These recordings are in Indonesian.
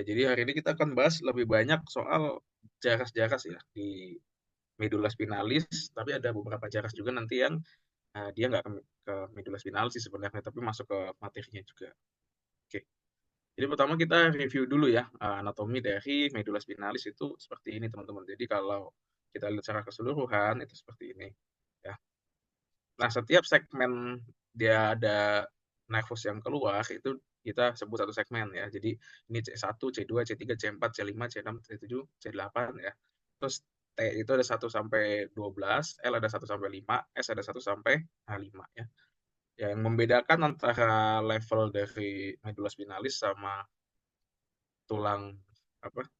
Jadi hari ini kita akan bahas lebih banyak soal jaras-jaras ya di medula spinalis, tapi ada beberapa jaras juga nanti yang dia nggak ke medula spinalis sih sebenarnya, tapi masuk ke materinya juga. Oke, jadi pertama kita review dulu ya anatomi dari medula spinalis itu seperti ini teman-teman. Jadi kalau kita lihat secara keseluruhan itu seperti ini ya. Nah, setiap segmen dia ada nervus yang keluar itu kita sebut satu segmen ya. Jadi ini C1, C2, C3, C4, C5, C6, C7, C8 ya. Terus T itu ada 1 sampai 12, L ada 1 sampai 5, S ada 1 sampai 5 ya. Yang membedakan antara level dari medula spinalis sama tulang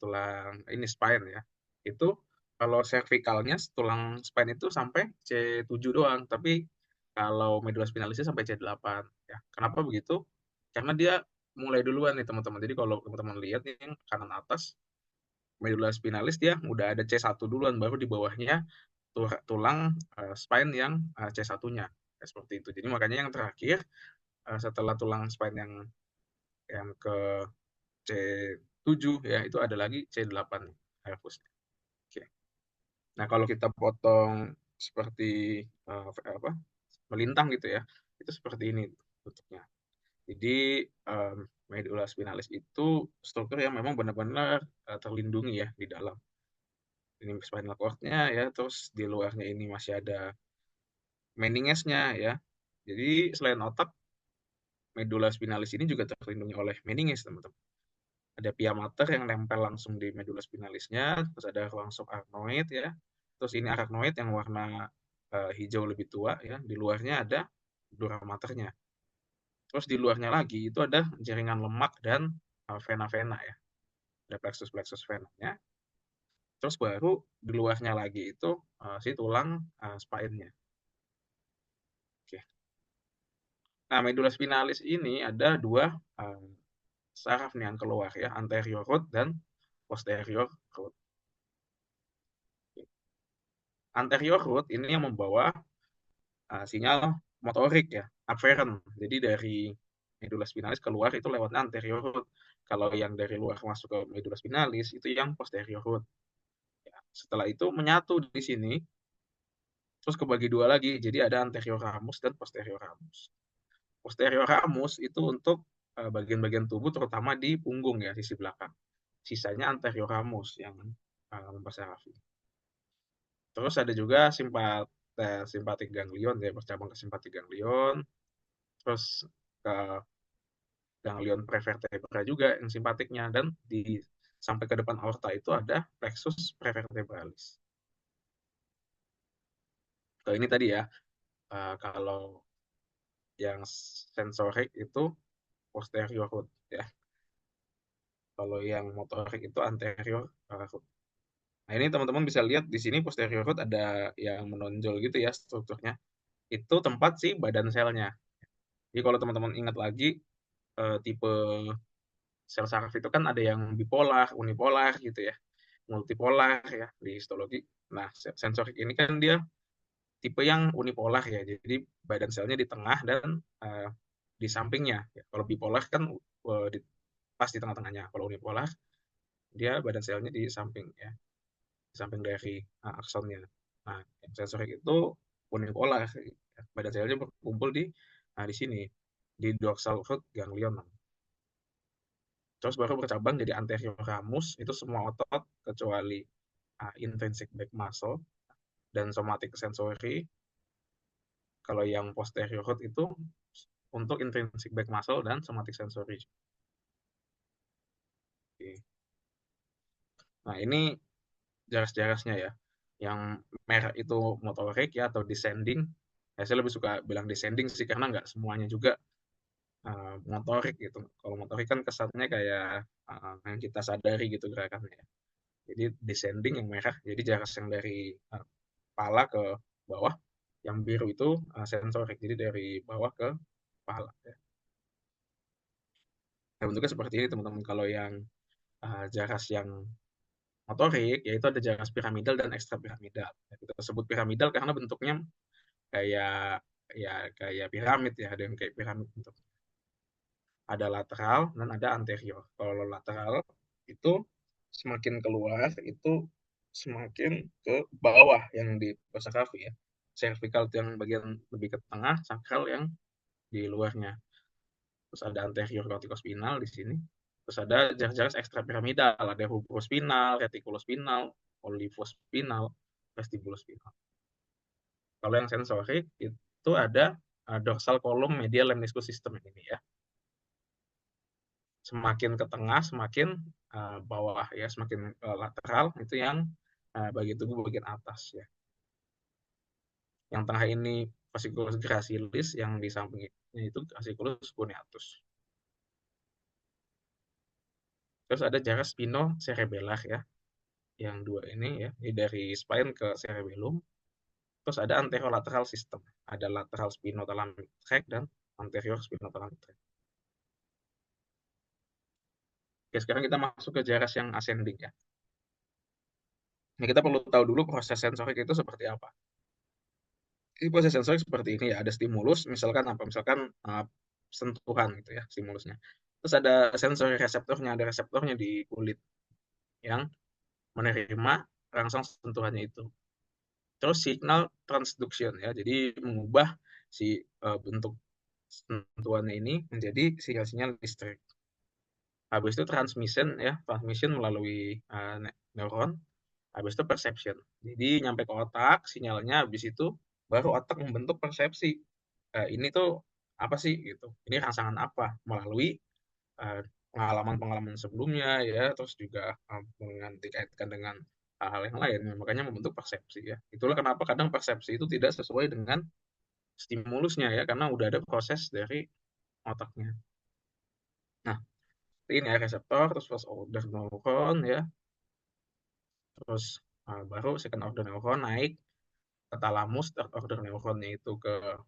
tulang ini spine ya. Itu kalau cervicalnya tulang spine itu sampai C7 doang, tapi kalau medula spinalisnya sampai C8 ya. Kenapa begitu? Karena dia mulai duluan nih teman-teman. Jadi kalau teman-teman lihat nih yang kanan atas medula spinalis dia udah ada C1 duluan, baru di bawahnya tulang spine yang C1-nya. Seperti itu. Jadi makanya yang terakhir setelah tulang spine yang ke C7 ya itu ada lagi C8 Helfusnya. Oke. Nah, kalau kita potong seperti apa? Melintang gitu ya. Itu seperti ini bentuknya. Jadi medula spinalis itu struktur yang memang benar-benar terlindungi ya di dalam. Ini spinal cord-nya ya, terus di luarnya ini masih ada meningesnya ya. Jadi selain otak, medula spinalis ini juga terlindungi oleh meninges, teman-teman. Ada pia mater yang nempel langsung di medula spinalisnya, terus ada ruang subarachnoid ya. Terus ini arachnoid yang warna hijau lebih tua ya. Di luarnya ada dura maternya. Terus di luarnya lagi itu ada jaringan lemak dan vena-vena ya. Ada plexus-plexus venanya. Terus baru di luarnya lagi itu si tulang spine-nya. Oke. Nah, medula spinalis ini ada dua uh, saraf nih yang keluar ya, anterior root dan posterior root. Anterior root ini yang membawa sinyal motorik ya, afferent. Jadi dari medula spinalis keluar itu lewatnya anterior root. Kalau yang dari luar masuk ke medula spinalis itu yang posterior root. Ya, setelah itu menyatu di sini, terus kebagi dua lagi. Jadi ada anterior ramus dan posterior ramus. Posterior ramus itu untuk bagian-bagian tubuh terutama di punggung ya, sisi belakang. Sisanya anterior ramus yang mempersarafi. Terus ada juga simpatik ganglion ya, bercabang ke simpatik ganglion. Terus ke ganglion prevertebra juga yang simpatiknya, dan di sampai ke depan aorta itu ada plexus prevertebralis. Kalau ini tadi ya, kalau yang sensorik itu posterior root ya. Kalau yang motorik itu anterior root. Nah, ini teman-teman bisa lihat di sini posterior root ada yang menonjol gitu ya strukturnya. Itu tempat si badan selnya. Jadi kalau teman-teman ingat lagi tipe sel saraf itu kan ada yang bipolar, unipolar gitu ya, multipolar ya di histologi. Nah, sensorik ini kan dia tipe yang unipolar ya. Jadi badan selnya di tengah dan di sampingnya. Ya, kalau bipolar kan pas di tengah-tengahnya. Kalau unipolar dia badan selnya di samping ya, di samping dari aksonnya. Nah, yang sensorik itu unipolar. Ya. Badan selnya berkumpul di sini di dorsal root ganglion. Terus baru bercabang jadi anterior ramus, itu semua otot kecuali intrinsic back muscle dan somatic sensory. Kalau yang posterior root itu untuk intrinsic back muscle dan somatic sensory. Oke. Nah, ini jaras-jarasnya ya. Yang merah itu motorik ya atau descending. Ya, saya lebih suka bilang descending sih karena nggak semuanya juga motorik gitu. Kalau motorik kan kesannya kayak yang kita sadari gitu gerakannya. Jadi descending yang merah, jadi jaras yang dari kepala ke bawah, yang biru itu sensorik, jadi dari bawah ke kepala. Ya. Nah, bentuknya seperti ini teman-teman. Kalau yang jaras yang motorik, yaitu ada jaras piramidal dan ekstrapiramidal. Ya, kita sebut piramidal karena bentuknya kayak kayak piramid ya, ada yang kayak piramid bentuk. Ada lateral dan ada anterior. Kalau lateral itu semakin keluar itu semakin ke bawah yang di kosa kaki ya. Cervical itu yang bagian lebih ke tengah, sakral yang di luarnya. Terus ada anterior corticospinal di sini. Terus ada jaris-jaris ekstrapiramidal, ada rubrospinal, reticulospinal, olivospinal, vestibulospinal. Kalau yang sensorik itu ada dorsal column medial lemniscus system ini ya. Semakin ke tengah, semakin bawah ya, semakin lateral itu yang bagian tubuh bagian atas ya. Yang tengah ini fasciculus gracilis, yang di sampingnya itu fasciculus cuneatus. Terus ada jarak spinocerebellar ya, yang dua ini ya, ini dari spine ke cerebellum. Terus ada anterolateral system, ada lateral spinothalamic tract dan anterior spinothalamic tract. Oke, sekarang kita masuk ke jaras yang ascending ya. Nah, kita perlu tahu dulu proses sensorik itu seperti apa. Jadi proses sensorik seperti ini ya, ada stimulus, misalkan apa? Misalkan sentuhan gitu ya, stimulusnya. Terus ada sensori reseptornya, ada reseptornya di kulit yang menerima rangsang sentuhannya itu. Terus signal transduction ya, jadi mengubah si bentuk sentuhannya ini menjadi sinyal-sinyal listrik. Habis itu transmission ya, transmission melalui neuron. Habis itu perception. Jadi nyampe ke otak, sinyalnya habis itu baru otak membentuk persepsi. Ini tuh apa sih gitu. Ini rangsangan apa melalui pengalaman-pengalaman sebelumnya ya, terus juga dikaitkan dengan hal-hal yang lain. Makanya membentuk persepsi ya. Itulah kenapa kadang persepsi itu tidak sesuai dengan stimulusnya ya, karena udah ada proses dari otaknya. Nah, ini ya reseptor, terus first order neuron ya, terus baru second order neuron naik ke thalamus, third order neuronnya itu ke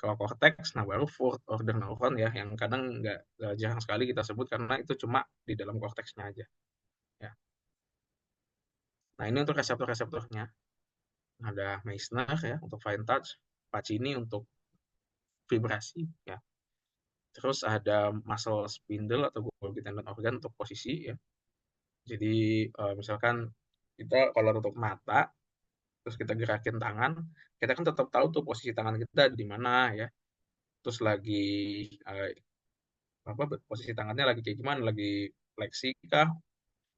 cortex, nah baru fourth order neuron ya, yang kadang nggak jarang sekali kita sebut karena itu cuma di dalam korteksnya aja. Ya. Nah ini untuk reseptor-reseptornya. Ada Meissner ya untuk fine touch, Pacini untuk vibrasi ya. Terus ada muscle spindle atau Golgi tendon organ untuk posisi ya. Jadi misalkan kita kalau untuk mata, terus kita gerakin tangan, kita kan tetap tahu tuh posisi tangan kita di mana ya. Terus lagi uh, apa posisi tangannya lagi kayak gimana, lagi fleksi kah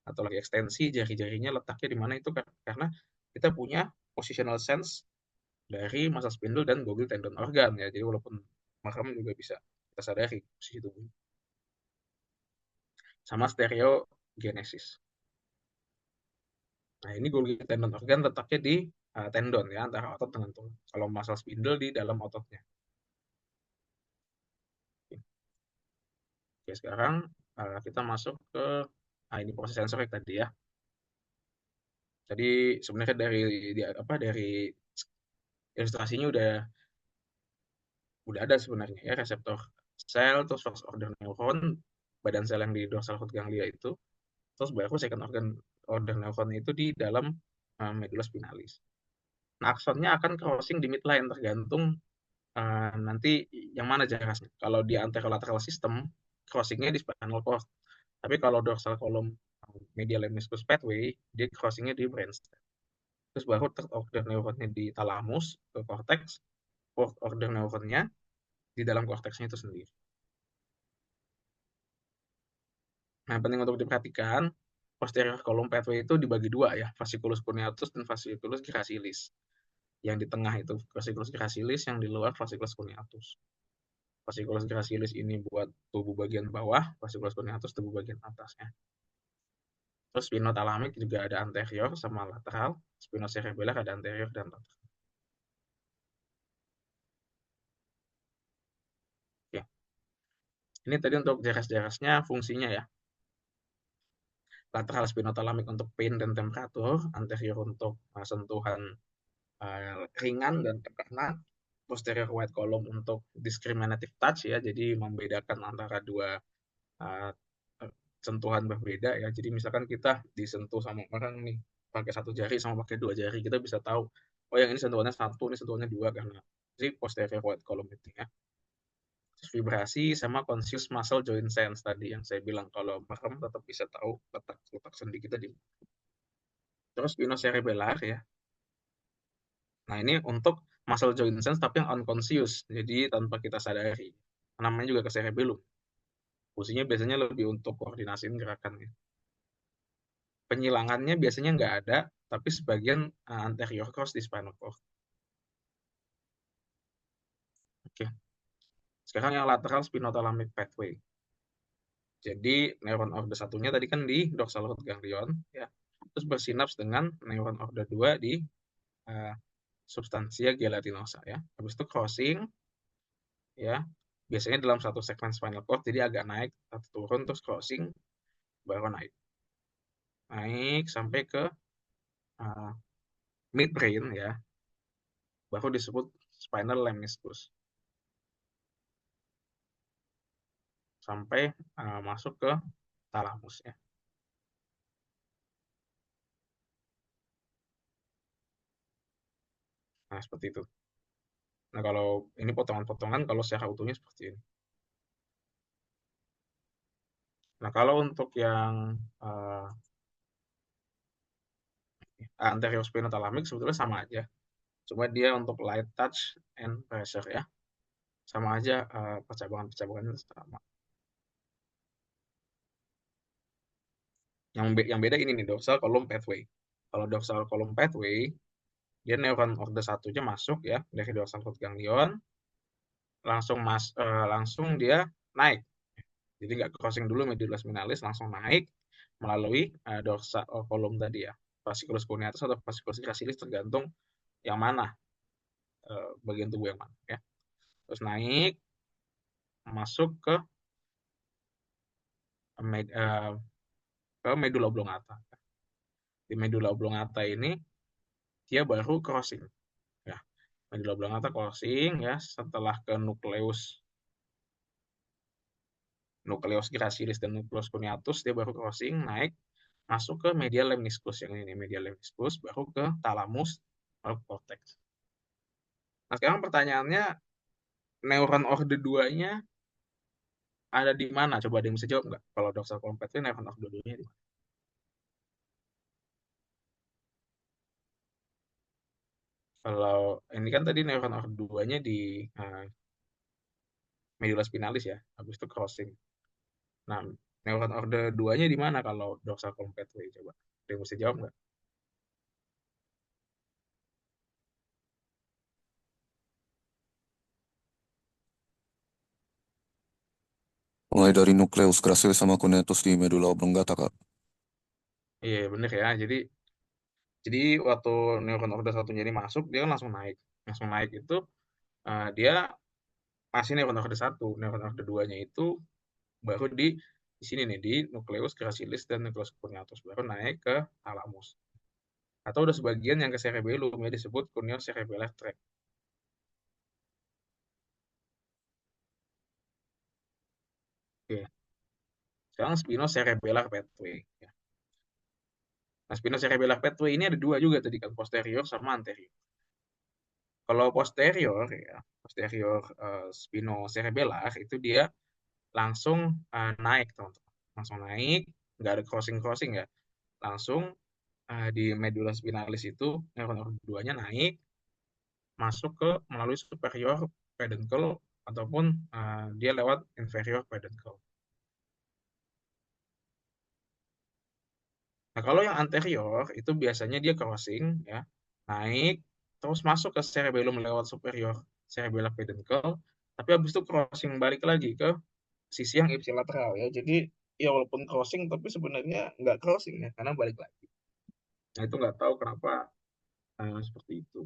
atau lagi ekstensi, jari-jarinya letaknya di mana itu kan karena kita punya positional sense dari muscle spindle dan Golgi tendon organ ya. Jadi walaupun merem juga bisa kita sadari posisi tubuh. Sama stereogenesis. Nah, ini Golgi tendon organ letaknya di tendon ya, antara otot dengan tulang. Kalau muscle spindle di dalam ototnya. Oke, sekarang kita masuk ke ini proses sensorik tadi ya. Jadi sebenarnya dari ilustrasinya udah ada sebenarnya ya reseptor sel, terus first order neuron, badan sel yang di dorsal root ganglia itu, terus baru second order neuron itu di dalam medulla spinalis. Nah, aksonnya akan crossing di midline tergantung nanti yang mana jarasnya. Kalau di anterolateral system, crossingnya di spinal cord. Tapi kalau dorsal column medial lemniscus pathway, dia crossingnya di brainstem. Terus baru third order neuronnya di thalamus ke cortex, fourth order neuronnya di dalam korteksnya itu sendiri. Nah, penting untuk diperhatikan, posterior column pathway itu dibagi dua ya, fasciculus cuneatus dan fasciculus gracilis. Yang di tengah itu fasciculus gracilis, yang di luar fasciculus cuneatus. Fasciculus gracilis ini buat tubuh bagian bawah, fasciculus cuneatus tubuh bagian atasnya. Terus spinothalamic juga ada anterior sama lateral, spinocerebellar ada anterior dan lateral. Ya. Ini tadi untuk jaras-jarasnya fungsinya ya. Lateral spinothalamic untuk pain dan temperatur, anterior untuk sentuhan ringan dan tekanan, posterior white column untuk discriminative touch ya, jadi membedakan antara dua uh, sentuhan berbeda ya. Jadi misalkan kita disentuh sama orang nih pakai satu jari sama pakai dua jari, kita bisa tahu oh yang ini sentuhannya satu, ini sentuhannya dua karena jadi posterior white column itu ya. vibrasi sama conscious muscle joint sense tadi yang saya bilang kalau merem tetap bisa tahu letak sendi kita di. Terus spinocerebellar ya. Nah, ini untuk muscle joint sense tapi yang unconscious, jadi tanpa kita sadari. Namanya juga ke cerebellum. Fungsinya biasanya lebih untuk koordinasiin gerakannya. Penyilangannya biasanya nggak ada, tapi sebagian anterior cross di spinal cord. Oke. Sekarang yang lateral spinothalamic pathway. Jadi neuron order satunya tadi kan di dorsal root ganglion, ya. Terus bersinaps dengan neuron order 2 di uh, substansia gelatinosa, ya. Habis itu crossing, ya. Biasanya dalam satu segmen spinal cord, jadi agak naik atau turun, terus crossing, baru naik. Naik sampai ke uh, midbrain, ya. Baru disebut spinal lemniscus. Sampai masuk ke talamus, ya. Nah, seperti itu. Nah, kalau ini potongan-potongan, kalau secara utuhnya seperti ini. Nah, kalau untuk yang anterior spinothalamic sebetulnya sama aja. Cuma dia untuk light touch and pressure, ya. Sama aja percabangan-percabangannya sama. Yang beda ini nih, dorsal column pathway. Kalau dorsal column pathway, dia neuron order satunya masuk ya dari dorsal root ganglion, langsung dia naik. Jadi nggak crossing dulu medulla spinalis, langsung naik melalui dorsal column tadi ya. Fasciculus cuneatus atau fasciculus gracilis tergantung yang mana, bagian tubuh yang mana ya. Terus naik masuk ke medulla oblongata. Di medulla oblongata ini dia baru crossing ya. Medulla oblongata crossing ya setelah ke nucleus gracilis dan nucleus cuneatus, dia baru crossing naik masuk ke medial lemniscus, yang ini medial lemniscus, baru ke thalamus, baru ke cortex. Nah, sekarang pertanyaannya, neuron order 2-nya ada di mana? Coba ada yang bisa jawab nggak? Kalau dorsal column pathway, neuron order 2-nya di mana? Kalau ini kan tadi neuron order 2-nya di medulla spinalis ya, habis itu crossing. Nah, neuron order 2-nya di mana kalau dorsal column pathway? Coba ada yang bisa jawab nggak? Mulai dari nukleus gracilis sama cuneatus di medulla oblongata, Kak. Iya, bener ya. Jadi waktu neuron order satunya ini masuk, dia kan langsung naik. Langsung naik itu dia masih neuron order satu, neuron order 2-nya itu baru di sini nih di nucleus gracilis dan nucleus cuneatus, baru naik ke thalamus. Atau udah sebagian yang ke cerebellum ya disebut corneocerebellar tract. Oke. Sekarang spinocerebellar pathway. Ya. Nah, spinocerebellar pathway ini ada dua juga tadi kan, posterior sama anterior. Kalau posterior ya, posterior spinocerebellar itu dia langsung naik teman-teman, langsung naik, nggak ada crossing ya, langsung di medulla spinalis itu neuron order 2-nya naik masuk ke melalui superior peduncle ataupun dia lewat inferior peduncle. Nah, kalau yang anterior itu biasanya dia crossing ya, naik terus masuk ke cerebellum lewat superior cerebellar peduncle, tapi habis itu crossing balik lagi ke sisi yang ipsilateral ya. Jadi ya walaupun crossing tapi sebenarnya nggak crossing ya karena balik lagi. Nah, itu nggak tahu kenapa seperti itu.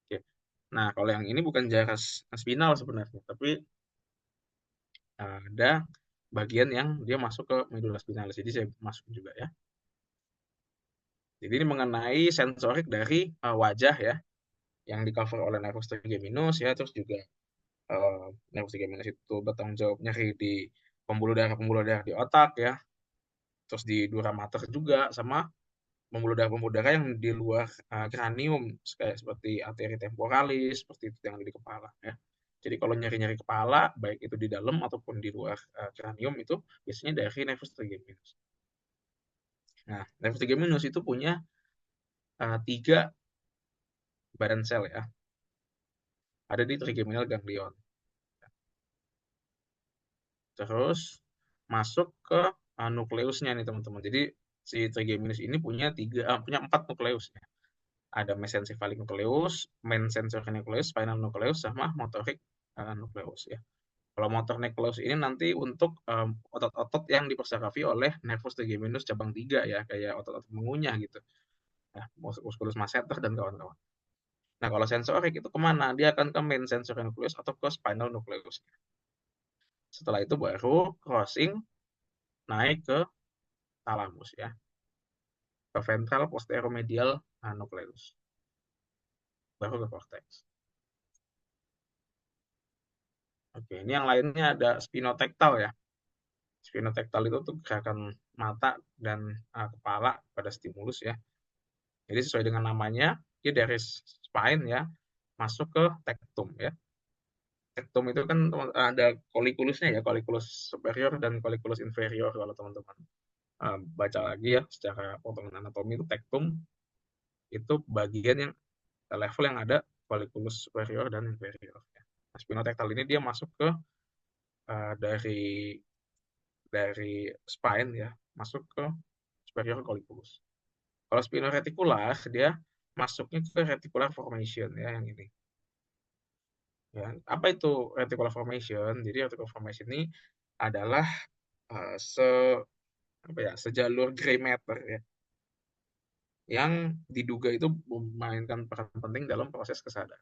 Oke. Nah, kalau yang ini bukan jaras spinal sebenarnya, tapi ada bagian yang dia masuk ke medulla spinalis. Jadi saya masuk juga ya. Jadi ini mengenai sensorik dari wajah ya, yang di cover oleh nervus trigeminus ya, terus juga nervus trigeminus itu bertanggung jawab nyeri di pembuluh darah di otak ya, terus di dura mater juga, sama pembuluh darah yang di luar kranium, kayak seperti arteri temporalis, seperti itu yang ada di kepala ya. Jadi kalau nyeri-nyeri kepala, baik itu di dalam ataupun di luar kranium, itu biasanya dari nervus trigeminus. Nah, nervus trigeminus itu punya 3 badan sel ya. Ada di trigeminal ganglion. Terus masuk ke nukleusnya nih teman-teman. Jadi si trigeminus ini punya 4 nukleus ya. Ada mesencephalic nucleus, main sensory nucleus, spinal nucleus, sama motorik nucleus ya. Kalau motor nucleus ini nanti untuk otot-otot yang dipersaraffi oleh nervus trigeminus cabang 3 ya, kayak otot-otot mengunyah gitu. Nah, musculus masseter dan kawan-kawan. Nah, kalau sensorik itu kemana? Dia akan ke main sensory nucleus atau ke spinal nucleus. Setelah itu baru crossing naik ke thalamus ya, ke ventral posteromedial nucleus, baru ke cortex. Oke, ini yang lainnya ada spinotektal ya. Spinotektal itu tuh gerakan mata dan kepala pada stimulus ya. Jadi sesuai dengan namanya, dia dari spine ya, masuk ke tektum ya. Tektum itu kan ada kolikulusnya ya, kolikulus superior dan kolikulus inferior. Kalau teman-teman baca lagi ya, secara potongan anatomi itu tektum itu bagian yang level yang ada kolikulus superior dan inferior. Nah, spinotektal ini dia masuk ke dari spine ya, masuk ke superior colliculus. Kalau spinoreticular dia masuknya ke reticular formation ya, yang ini. Ya, apa itu reticular formation? Jadi reticular formation ini adalah uh, se sejalur gray matter ya, yang diduga itu memainkan peran penting dalam proses kesadaran.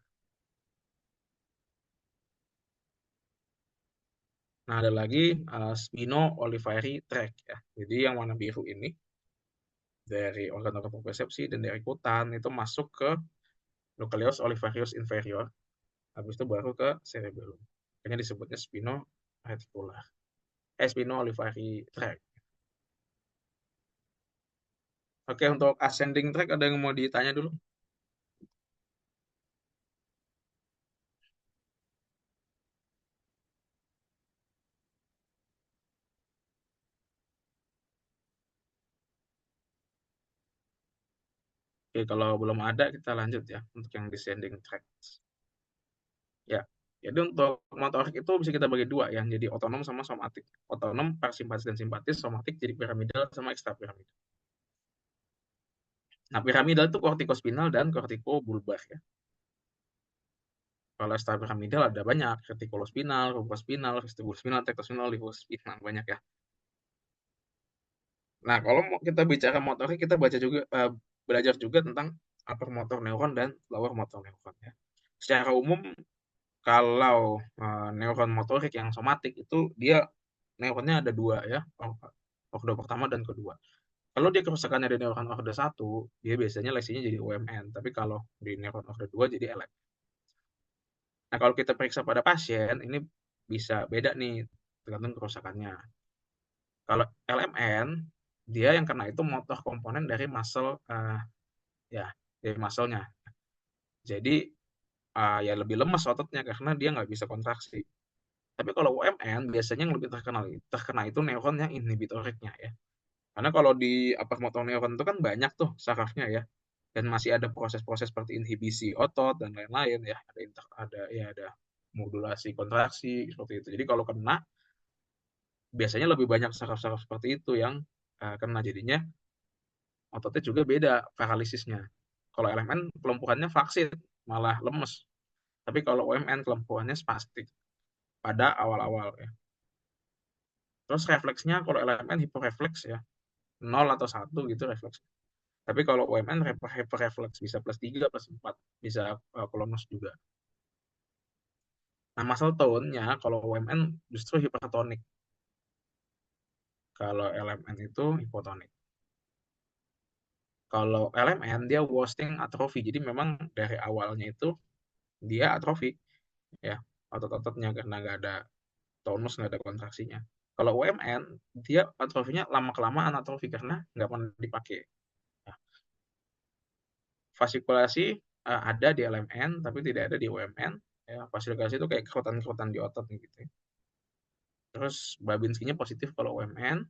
Nah, ada lagi spino-olivary tract ya. Jadi yang warna biru ini dari organ-organ persepsi dan dari kutan itu masuk ke nucleus olivarius inferior. Habis itu baru ke cerebellum. Makanya disebutnya spino-reticular. Spino-olivary tract. Oke, untuk ascending tract ada yang mau ditanya dulu? Oke, kalau belum ada kita lanjut ya untuk yang descending tract. Ya, jadi untuk motorik itu bisa kita bagi dua ya, jadi otonom sama somatik. Otonom parasimpatis dan simpatis, somatik jadi piramidal sama ekstrapiramidal. Nah, piramidal itu kortikospinal dan kortikobulbar ya. Kalau ekstrapiramidal ada banyak, retikulospinal, rubospinal, vestibulospinal, tektospinal, livospinal, banyak ya. Nah, kalau kita bicara motorik, kita belajar juga tentang upper motor neuron dan lower motor neuron ya. Secara umum, kalau neuron motorik yang somatik itu dia neuronnya ada dua ya, ordo pertama dan kedua. Kalau dia kerusakannya di neuron ordo 1, dia biasanya lesinya jadi UMN. Tapi kalau di neuron ordo 2 jadi LM. Nah, kalau kita periksa pada pasien, ini bisa beda nih, tergantung kerusakannya. Kalau LMN, dia yang kena itu motor komponen dari muscle, ya, dari muscle-nya. Jadi, ya lebih lemas ototnya karena dia nggak bisa kontraksi. Tapi kalau UMN, biasanya yang lebih terkena itu neuron yang inhibitoriknya ya. Karena kalau di upper motor neuron itu kan banyak tuh sarafnya ya. Dan masih ada proses-proses seperti inhibisi otot dan lain-lain ya. Ada modulasi kontraksi seperti itu. Jadi kalau kena biasanya lebih banyak saraf-saraf seperti itu yang kena, jadinya ototnya juga beda paralisisnya. Kalau LMN kelumpuhannya vaksin malah lemes. Tapi kalau UMN kelumpuhannya spastik pada awal-awal ya. Terus refleksnya kalau LMN hiporefleks ya, 0 atau 1 gitu refleks. Tapi kalau UMN hyperrefleks bisa +3, +4, bisa klonos juga. Nah, muscle tone-nya kalau UMN justru hipertonik. Kalau LMN itu hipotonik. Kalau LMN dia wasting atrofi. Jadi memang dari awalnya itu dia atrofi ya, otot-ototnya karena nggak ada tonus, nggak ada kontraksinya. Kalau UMN dia atrofinya lama kelamaan atrofi karena nggak pernah dipakai. Ya. Fasikulasi ada di LMN, tapi tidak ada di UMN. Ya, fasikulasi itu kayak kerutan-kerutan di otot gitu. Terus Babinskinya positif kalau UMN.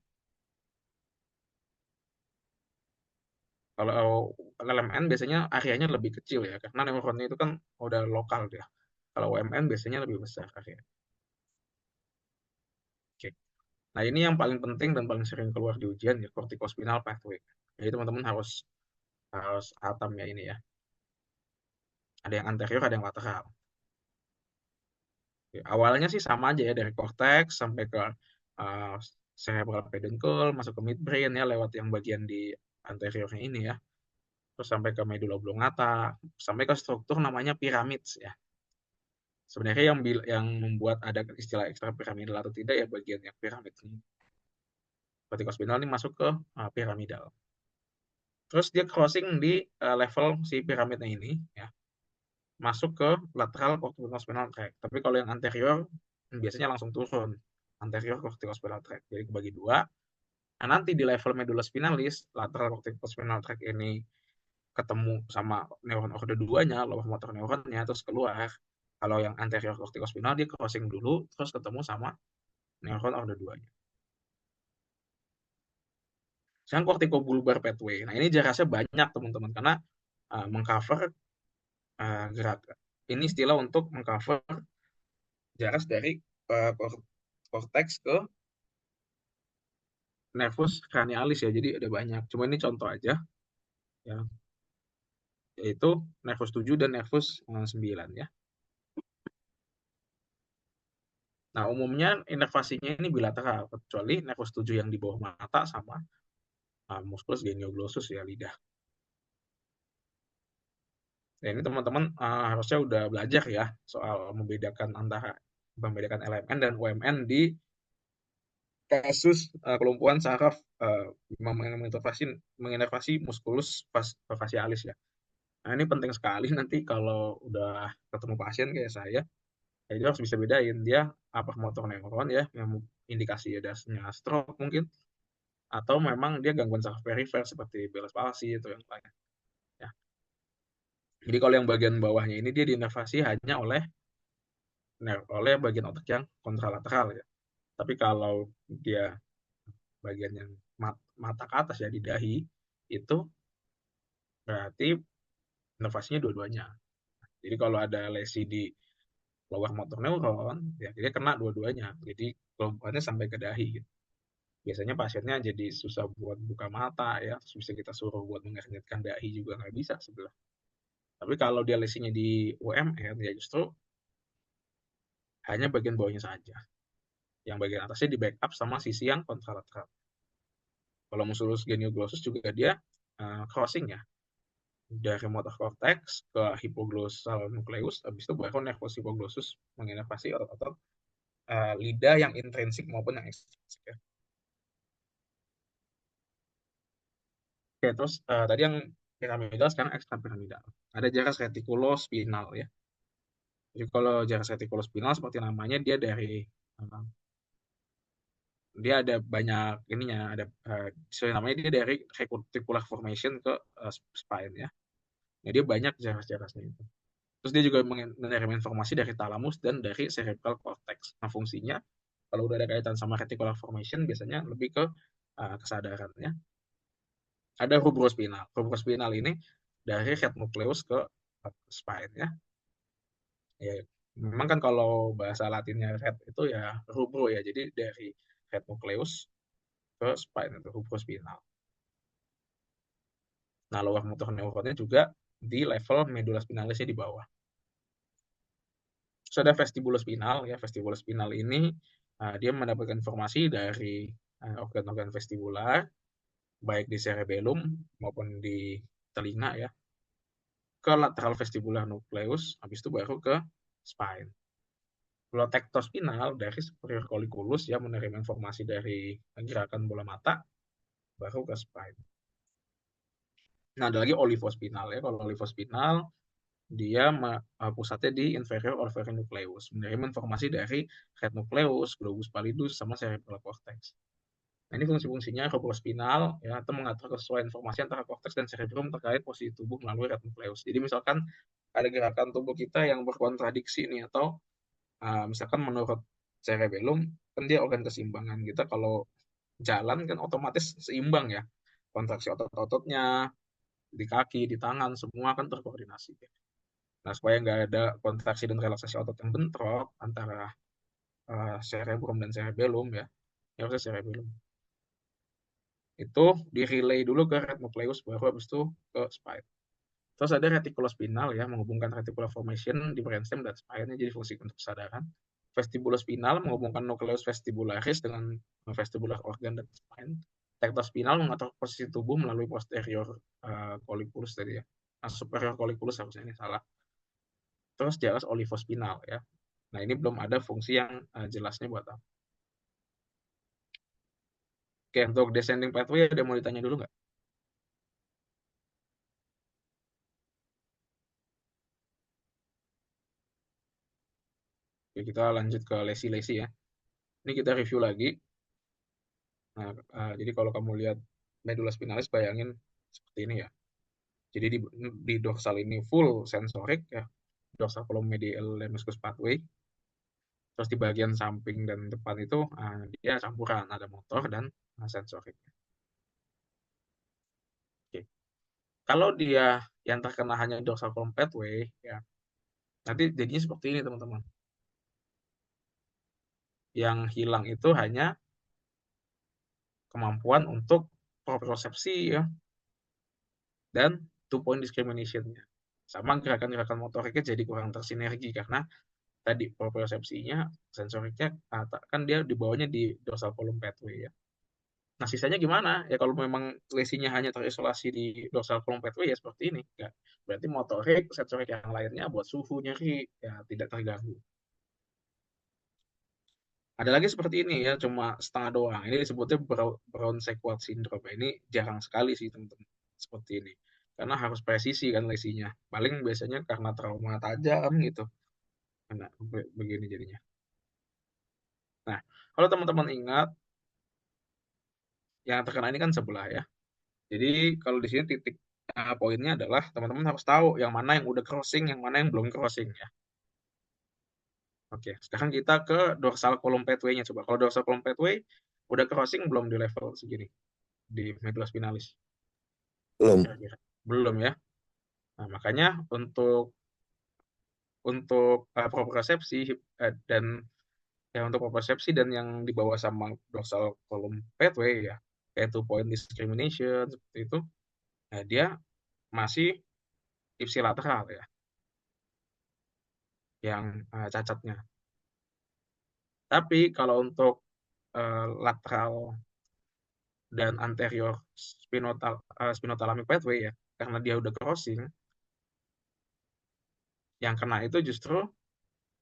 Kalau LMN biasanya areanya lebih kecil ya, karena neuronnya itu kan udah lokal dia. Kalau UMN biasanya lebih besar area. Oke. Nah ini yang paling penting dan paling sering keluar di ujian ya, corticospinal pathway. Jadi teman-teman harus harus hatam ya ini ya. Ada yang anterior, ada yang lateral. Oke, awalnya sih sama aja ya dari cortex sampai ke uh, cerebral peduncle, masuk ke midbrain ya lewat yang bagian di anteriornya ini ya. Terus sampai ke medulla oblongata, sampai ke struktur namanya piramid ya. Sebenarnya yang membuat ada istilah ekstrapiramidal atau tidak ya bagian yang piramid ini. Corticospinal ini masuk ke piramidal. Terus dia crossing di level si piramidnya ini ya, masuk ke lateral corticospinal tract. Tapi kalau yang anterior biasanya langsung turun anterior corticospinal tract. Jadi kebagi dua. Nah, nanti di level medulla spinalis, lateral corticospinal tract ini ketemu sama neuron ordo 2-nya, lower motor neuronnya, terus keluar. Kalau yang anterior corticospinal dia crossing dulu, terus ketemu sama neuron ordo 2-nya. Sekarang corticobulbar pathway. Nah, ini jaraknya banyak teman-teman karena mengcover gerak. Ini istilah untuk mengcover jarak dari uh, cortex ke nervus cranialis ya. Jadi ada banyak. Cuma ini contoh aja ya, yaitu nervus 7 dan nervus 9 ya. Nah, umumnya inervasinya ini bilateral, kecuali nervus 7 yang di bawah mata sama musculus genioglossus ya, lidah. Nah, ini teman-teman harusnya udah belajar ya soal membedakan LMN dan UMN di kasus kelumpuhan saraf menginervasi musculus facialis ya. Nah, ini penting sekali nanti kalau udah ketemu pasien kayak saya, jadi harus bisa bedain dia apa motor neuron ya, yang indikasi adanya stroke mungkin, atau memang dia gangguan saraf perifer seperti Bell's palsy itu yang lain. Ya. Jadi kalau yang bagian bawahnya ini dia diinervasi hanya oleh bagian otak yang kontralateral ya. Tapi kalau dia bagian yang mata ke atas ya di dahi itu berarti inervasinya dua-duanya. Jadi kalau ada lesi di lower motor neuron, ya dia kena dua-duanya. Jadi kelumpuhannya sampai ke dahi. Gitu. Biasanya pasiennya jadi susah buat buka mata ya, terus bisa kita suruh buat mengernyitkan dahi juga nggak bisa sebelah. Tapi kalau dia lesinya di UMR, ya justru hanya bagian bawahnya saja. Yang bagian atasnya di backup sama sisi yang kontralateral. Kalau musculus genioglossus juga dia crossing ya, dari motor cortex ke hipoglossal nucleus, habis itu baru nervus hipoglossus menginervasi otot-otot lidah yang intrinsik maupun yang ekstrinsik ya. Oke, terus tadi yang piramidal, sekarang ekstrapiramidal. Ada jaras retikulospinal ya. Jadi kalau jaras retikulospinal seperti namanya uh, dia ada banyak ininya, ada sesuai namanya dia dari reticular formation ke spine ya. Nah, dia banyak jaras-jarasnya itu. Terus dia juga menerima informasi dari thalamus dan dari cerebral cortex. Nah, fungsinya kalau udah ada kaitan sama reticular formation biasanya lebih ke kesadaran ya. Ada rubrospinal. Rubrospinal ini dari head nucleus ke spine ya. Ya, memang kan kalau bahasa Latinnya head itu ya rubro ya. Jadi dari head nucleus ke spine itu rubrospinal. Nah, lower motor neuronnya juga di level medulla spinalisnya di bawah. Terus ada vestibulospinal ya. Vestibulospinal ini dia mendapatkan informasi dari organ-organ vestibular baik di cerebellum maupun di telinga ya ke lateral vestibular nucleus, habis itu baru ke spine. Kalau tektospinal dari superior colliculus ya menerima informasi dari gerakan bola mata baru ke spine. Nah, ada lagi olivospinal ya. Kalau olivospinal dia pusatnya di inferior olivary nucleus, menerima informasi dari head nucleus, globus pallidus sama cerebral cortex. Nah, ini fungsi-fungsinya corporospinal ya, atau mengatur kesesuaian informasi antara korteks dan cerebrum terkait posisi tubuh melalui red nucleus. Jadi misalkan ada gerakan tubuh kita yang berkontradiksi nih, atau misalkan menurut cerebellum kan dia organ keseimbangan kita, kalau jalan kan otomatis seimbang ya, kontraksi otot-ototnya di kaki, di tangan, semua kan terkoordinasi. Nah, supaya nggak ada kontraksi dan relaksasi otot yang bentrok antara cerebrum dan cerebellum ya, ya harusnya cerebellum itu di relay dulu ke red nucleus, baru habis itu ke spine. Terus ada reticulospinal ya, menghubungkan reticular formation di brainstem dan spine-nya, jadi fungsi untuk kesadaran. Vestibulospinal menghubungkan nucleus vestibularis dengan vestibular organ dan spine. Tectospinal mengatur posisi tubuh melalui posterior colliculus tadi ya. Nah, superior colliculus harusnya ini salah. Terus jelas olivospinal ya. Nah, ini belum ada fungsi yang jelasnya buat apa. Oke, untuk descending pathway ada mau ditanya dulu nggak? Oke, kita lanjut ke lesi-lesi ya. Ini kita review lagi. Nah, jadi kalau kamu lihat medula spinalis, bayangin seperti ini ya. Jadi di dorsal ini full sensorik ya, dorsal column medial lemniscus pathway. Terus di bagian samping dan depan itu dia campuran, ada motor dan sensorik. Oke. Kalau dia yang terkena hanya dorsal column pathway ya, nanti jadinya seperti ini teman-teman. Yang hilang itu hanya kemampuan untuk propriosepsi ya, dan two point discrimination-nya. Sama gerakan-gerakan motoriknya jadi kurang tersinergi karena tadi propriosepsinya, sensoriknya kan dia dibawanya di dorsal column pathway ya. Nah, sisanya gimana? Ya kalau memang lesinya hanya terisolasi di dorsal column pathway ya seperti ini. Ya, berarti motorik, sensorik yang lainnya buat suhu, nyeri, ya tidak terganggu. Ada lagi seperti ini ya, cuma setengah doang. Ini disebutnya Brown Sequard syndrome. Ini jarang sekali sih teman-teman seperti ini. Karena harus presisi kan lesinya. Paling biasanya karena trauma tajam gitu. Nah, begini jadinya. Nah, kalau teman-teman ingat, yang terkena ini kan sebelah ya. Jadi kalau di sini titik poinnya adalah teman-teman harus tahu yang mana yang udah crossing, yang mana yang belum crossing ya. Oke, sekarang kita ke dorsal column pathway-nya coba. Kalau dorsal column pathway udah crossing belum di level segini di medulla spinalis? Belum. Kira-kira belum ya. Nah, makanya untuk propriosepsi dan ya untuk propriosepsi dan yang dibawa sama dorsal column pathway ya, yaitu point discrimination seperti itu, nah dia masih ipsilateral ya, yang cacatnya. Tapi kalau untuk lateral dan anterior spinothalamic pathway ya, karena dia udah crossing, yang kena itu justru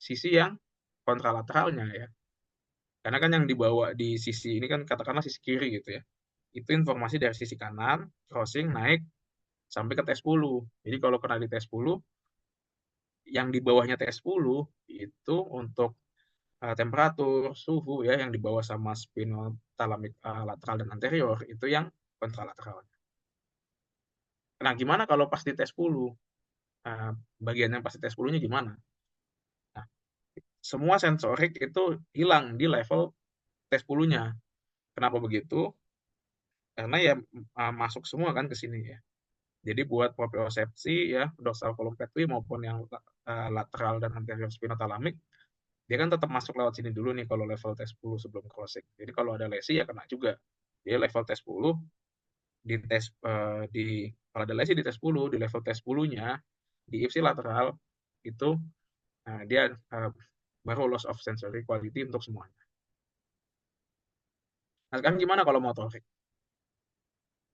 sisi yang kontralateralnya ya. Karena kan yang dibawa di sisi ini kan katakanlah sisi kiri gitu ya. Itu informasi dari sisi kanan, crossing, naik, sampai ke T10. Jadi kalau kena di T10, yang di bawahnya T10 itu untuk temperatur, suhu ya, yang dibawa sama spinothalamic lateral dan anterior, itu yang kontralateral. Nah, gimana kalau pas di T10? Uh, bagian yang pas di T10-nya gimana? Nah, semua sensorik itu hilang di level T10-nya. Kenapa begitu? Karena ya masuk semua kan ke sini ya. Jadi buat propriosepsi ya, dorsal column pathway maupun yang lateral dan anterior spinothalamic, dia kan tetap masuk lewat sini dulu nih kalau level T10 sebelum crossing. Jadi kalau ada lesi ya kena juga. Dia level T10 di tes di kalau ada lesi di T10, di level T10-nya di ipsilateral itu dia baru loss of sensory quality untuk semuanya. Nah, sekarang gimana kalau motorik?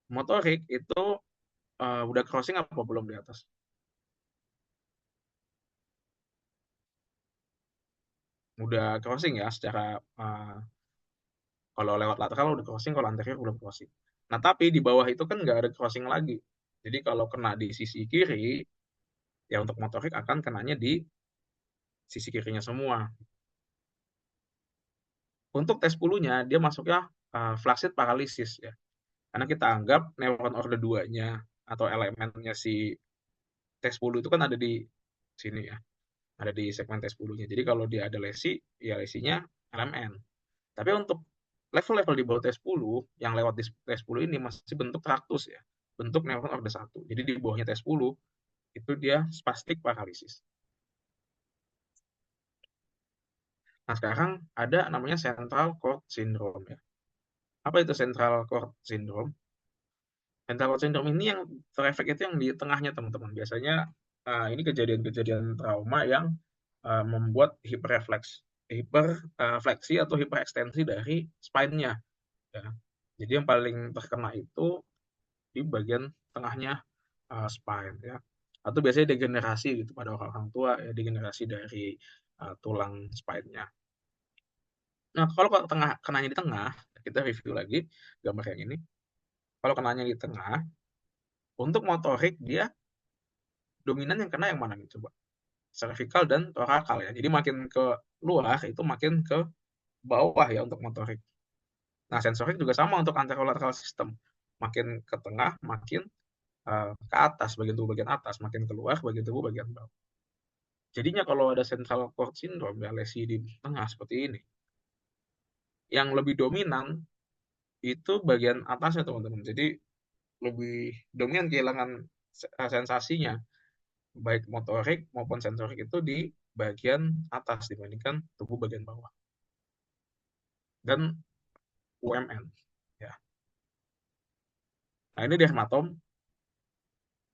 Motorik itu udah crossing apa belum di atas? Udah crossing ya secara kalau lewat lateral udah crossing, kalau anterior belum crossing. Nah, tapi di bawah itu kan nggak ada crossing lagi. Jadi kalau kena di sisi kiri, ya untuk motorik akan kenanya di sisi kirinya semua. Untuk tes 10-nya, dia masuknya flaccid paralysis ya. Karena kita anggap neuron order 2-nya atau elemennya si T10 itu kan ada di sini ya, ada di segmen T10-nya. Jadi kalau dia ada lesi, ya lesinya LMN. Tapi untuk level-level di bawah T10 yang lewat di T10 ini masih bentuk traktus ya, bentuk neuron order 1. Jadi di bawahnya T10 itu dia spastic paralysis. Nah, sekarang ada namanya central cord syndrome ya. Apa itu central cord syndrome? Central cord syndrome ini yang terefek itu yang di tengahnya, teman-teman. Biasanya ini kejadian-kejadian trauma yang membuat hiperfleksi atau hiperekstensi dari spine-nya ya. Jadi yang paling terkena itu di bagian tengahnya spine ya. Atau biasanya degenerasi gitu pada orang tua ya, degenerasi dari tulang spine-nya. Nah, kalau kenanya di tengah, kita review lagi gambar yang ini. Kalau kenanya di tengah, untuk motorik dia dominan yang kena yang mana nih coba? Cervical dan thoracal ya. Jadi makin ke luar itu makin ke bawah ya untuk motorik. Nah, sensorik juga sama untuk anterolateral system. Makin ke tengah, makin ke atas, bagian tubuh bagian atas, makin keluar bagian tubuh bagian bawah. Jadinya kalau ada central cord syndrome ya, lesi di tengah seperti ini, yang lebih dominan itu bagian atasnya, teman-teman. Jadi lebih dominan kehilangan sensasinya, baik motorik maupun sensorik itu di bagian atas dibandingkan tubuh bagian bawah. Dan UMN ya. Nah, ini dermatom.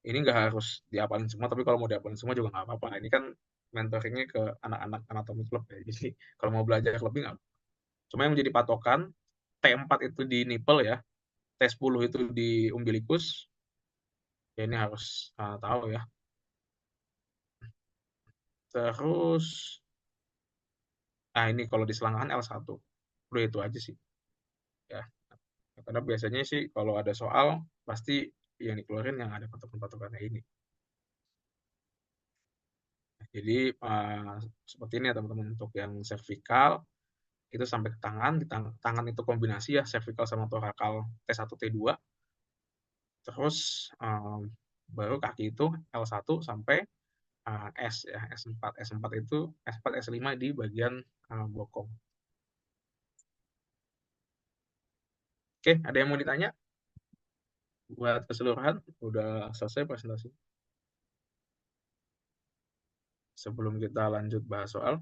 Ini nggak harus diapalin semua, tapi kalau mau diapalin semua juga nggak apa-apa. Ini kan mentoringnya ke anak-anak anatomi klub ya. Jadi kalau mau belajar lebih nggak. Cuma yang menjadi patokan, T4 itu di nipple ya, T10 itu di umbilikus. Ya ini harus tahu ya. Terus, nah ini kalau di selangkangan L1. Udah itu aja sih. Ya, karena biasanya sih kalau ada soal, pasti yang dikeluarin yang ada patokan-patokannya ini. Jadi seperti ini ya teman-teman, untuk yang cervical itu sampai ke tangan, di tangan itu kombinasi ya cervical sama thoracal T1 T2, terus baru kaki itu L1 sampai S ya, S4. S4 itu S4 S5 di bagian bokong. Oke, ada yang mau ditanya? Buat keseluruhan udah selesai presentasi. Sebelum kita lanjut bahas soal